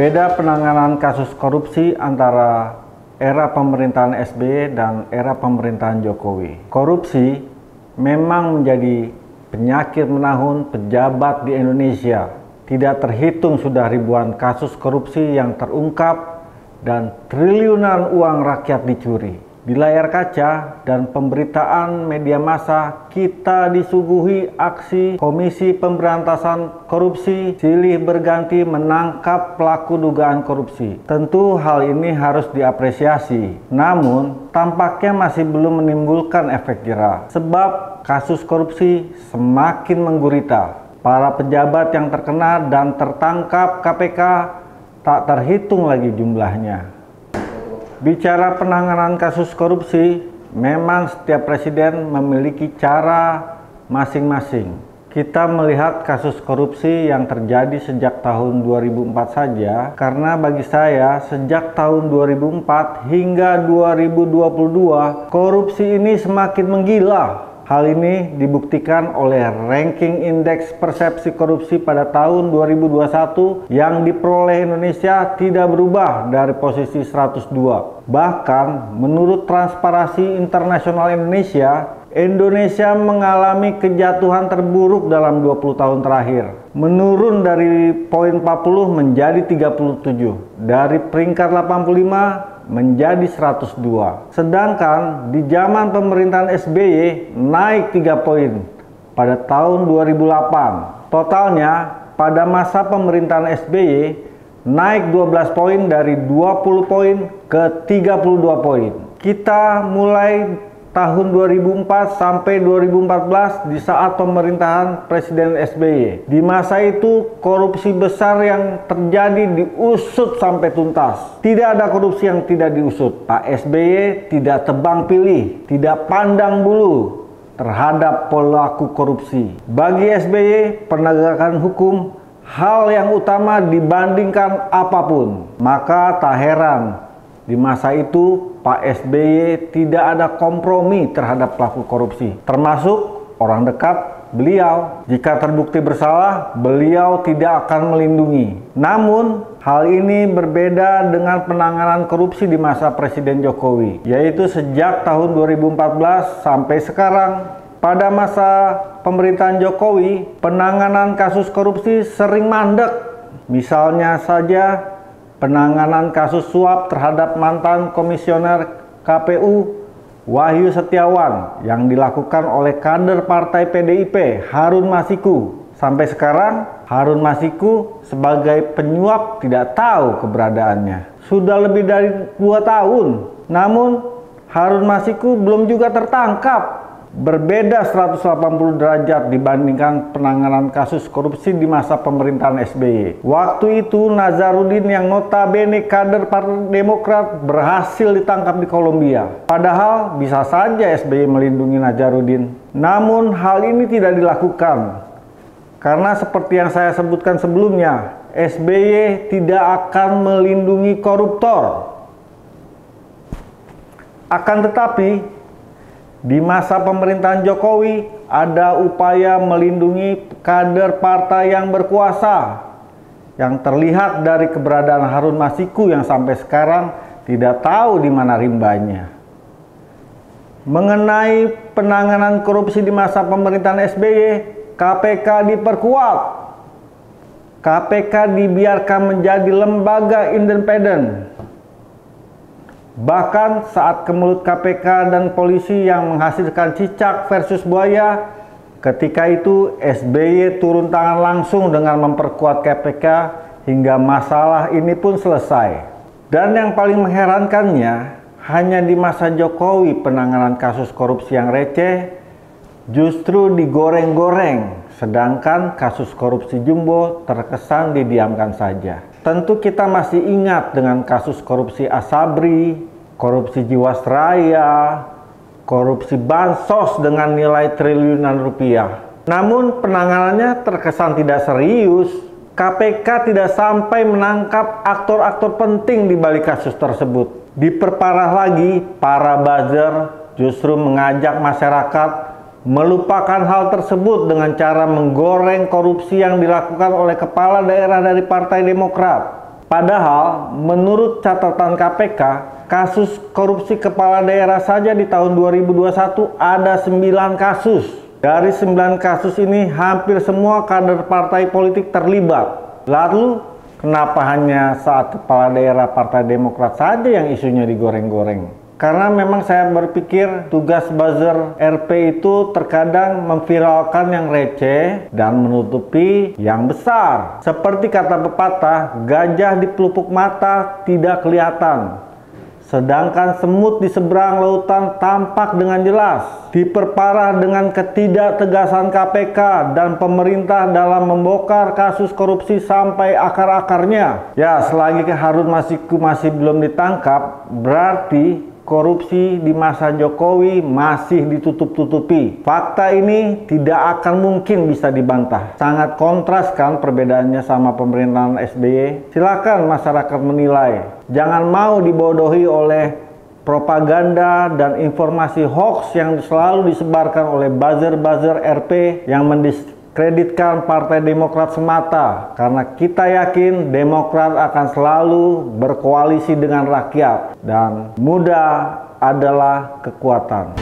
Berbeda penanganan kasus korupsi antara era pemerintahan SBY dan era pemerintahan Jokowi. Korupsi memang menjadi penyakit menahun pejabat di Indonesia. Tidak terhitung sudah ribuan kasus korupsi yang terungkap dan triliunan uang rakyat dicuri. Di layar kaca dan pemberitaan media massa, kita disuguhi aksi Komisi Pemberantasan Korupsi silih berganti menangkap pelaku dugaan korupsi. Tentu hal ini harus diapresiasi, namun tampaknya masih belum menimbulkan efek jera. Sebab kasus korupsi semakin menggurita. Para pejabat yang terkena dan tertangkap KPK tak terhitung lagi jumlahnya. Bicara penanganan kasus korupsi, memang setiap presiden memiliki cara masing-masing. Kita melihat kasus korupsi yang terjadi sejak tahun 2004 saja, karena bagi saya sejak tahun 2004 hingga 2022, korupsi ini semakin menggila. Hal ini dibuktikan oleh ranking indeks persepsi korupsi pada tahun 2021 yang diperoleh Indonesia tidak berubah dari posisi 102. Bahkan menurut Transparansi Internasional Indonesia, Indonesia mengalami kejatuhan terburuk dalam 20 tahun terakhir. Menurun dari poin 40 menjadi 37, dari peringkat 85 menjadi 102. Sedangkan di zaman pemerintahan SBY naik 3 poin pada tahun 2008. Totalnya pada masa pemerintahan SBY naik 12 poin dari 20 poin ke 32 poin. Kita mulai tahun 2004 sampai 2014 di saat pemerintahan Presiden SBY. Di masa itu korupsi besar yang terjadi diusut sampai tuntas. Tidak ada korupsi yang tidak diusut. Pak SBY tidak tebang pilih, tidak pandang bulu terhadap pelaku korupsi. Bagi SBY, penegakan hukum hal yang utama dibandingkan apapun. Maka tak heran di masa itu Pak SBY tidak ada kompromi terhadap pelaku korupsi, termasuk orang dekat beliau. Jika terbukti bersalah, beliau tidak akan melindungi. Namun, hal ini berbeda dengan penanganan korupsi di masa Presiden Jokowi, yaitu sejak tahun 2014 sampai sekarang. Pada masa pemerintahan Jokowi, penanganan kasus korupsi sering mandek. Misalnya saja, penanganan kasus suap terhadap mantan komisioner KPU Wahyu Setiawan yang dilakukan oleh kader partai PDIP Harun Masiku. Sampai sekarang Harun Masiku sebagai penyuap tidak tahu keberadaannya. Sudah lebih dari 2 tahun, namun Harun Masiku belum juga tertangkap. Berbeda 180 derajat dibandingkan penanganan kasus korupsi di masa pemerintahan SBY. Waktu itu Nazarudin yang notabene kader Partai Demokrat berhasil ditangkap di Kolombia. Padahal bisa saja SBY melindungi Nazarudin. Namun hal ini tidak dilakukan. Karena seperti yang saya sebutkan sebelumnya, SBY tidak akan melindungi koruptor. Akan tetapi, di masa pemerintahan Jokowi ada upaya melindungi kader partai yang berkuasa, yang terlihat dari keberadaan Harun Masiku yang sampai sekarang tidak tahu di mana rimbanya. Mengenai penanganan korupsi di masa pemerintahan SBY, KPK diperkuat. KPK dibiarkan menjadi lembaga independen. Bahkan saat kemelut KPK dan polisi yang menghasilkan cicak versus buaya, ketika itu SBY turun tangan langsung dengan memperkuat KPK hingga masalah ini pun selesai. Dan yang paling mengherankannya, hanya di masa Jokowi penanganan kasus korupsi yang receh justru digoreng-goreng, sedangkan kasus korupsi jumbo terkesan didiamkan saja. Tentu kita masih ingat dengan kasus korupsi Asabri, korupsi Jiwasraya, korupsi Bansos dengan nilai triliunan rupiah. Namun penanganannya terkesan tidak serius. KPK tidak sampai menangkap aktor-aktor penting di balik kasus tersebut. Diperparah lagi, para buzzer justru mengajak masyarakat melupakan hal tersebut dengan cara menggoreng korupsi yang dilakukan oleh kepala daerah dari Partai Demokrat. Padahal menurut catatan KPK, kasus korupsi kepala daerah saja di tahun 2021 ada 9 kasus. Dari 9 kasus ini hampir semua kader partai politik terlibat. Lalu kenapa hanya saat kepala daerah Partai Demokrat saja yang isunya digoreng-goreng? Karena memang saya berpikir tugas buzzer RP itu terkadang memviralkan yang receh dan menutupi yang besar. Seperti kata pepatah, gajah di pelupuk mata tidak kelihatan, sedangkan semut di seberang lautan tampak dengan jelas. Diperparah dengan ketidaktegasan KPK dan pemerintah dalam membongkar kasus korupsi sampai akar-akarnya. Ya, selagi Harun Masiku masih belum ditangkap, berarti korupsi di masa Jokowi masih ditutup-tutupi. Fakta ini tidak akan mungkin bisa dibantah. Sangat kontras kan perbedaannya sama pemerintahan SBY? Silakan masyarakat menilai. Jangan mau dibodohi oleh propaganda dan informasi hoax yang selalu disebarkan oleh buzzer-buzzer RP yang mendiskreditkan Partai Demokrat semata. Karena kita yakin Demokrat akan selalu berkoalisi dengan rakyat dan muda adalah kekuatan.